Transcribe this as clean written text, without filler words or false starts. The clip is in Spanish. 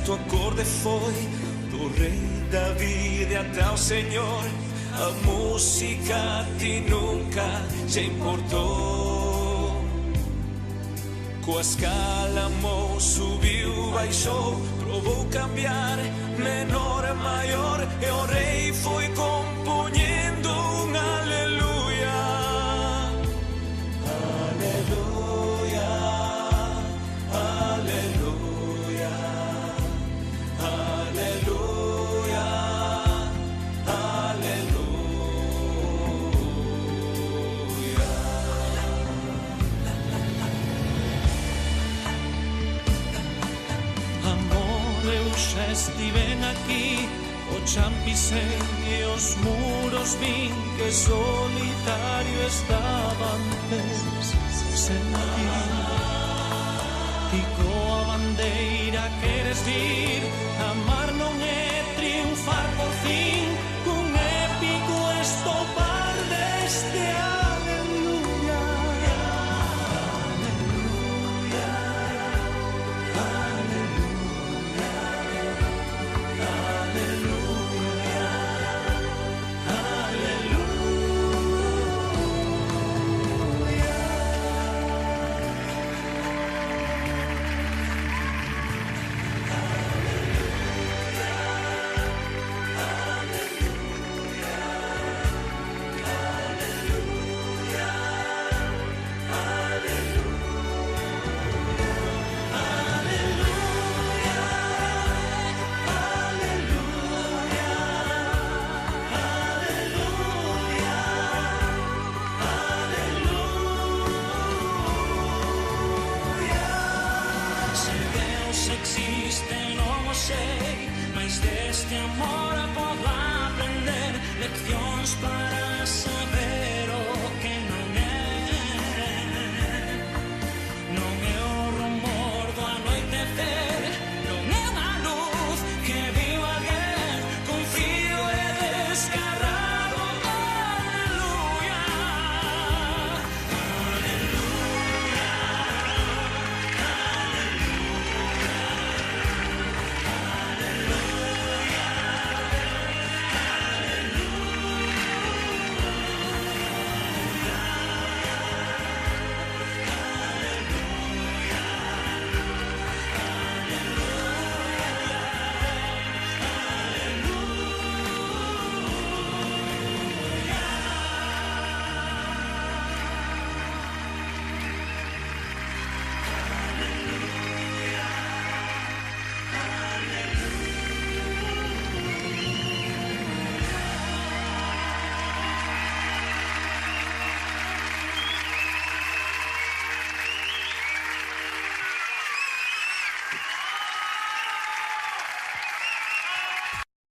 certo acorde foi do rei David até o Senhor. A música a ti nunca te importou. Coa escala mou, subiu, baixou, provou cambiar, menor a maior, e o rei foi compoñendo un aleluya. Aleluya, aleluya, aleluya, aleluya. Amor, eu xa estiven aquí, o chan pisei e os muros vin, que solitario estaban sen ti. Ti coa bandeira queres vir, amar non é triunfar por fin, cun épico estopar deste aleluya. Existe, non o sei, mas deste amor podo aprender leccións para saber.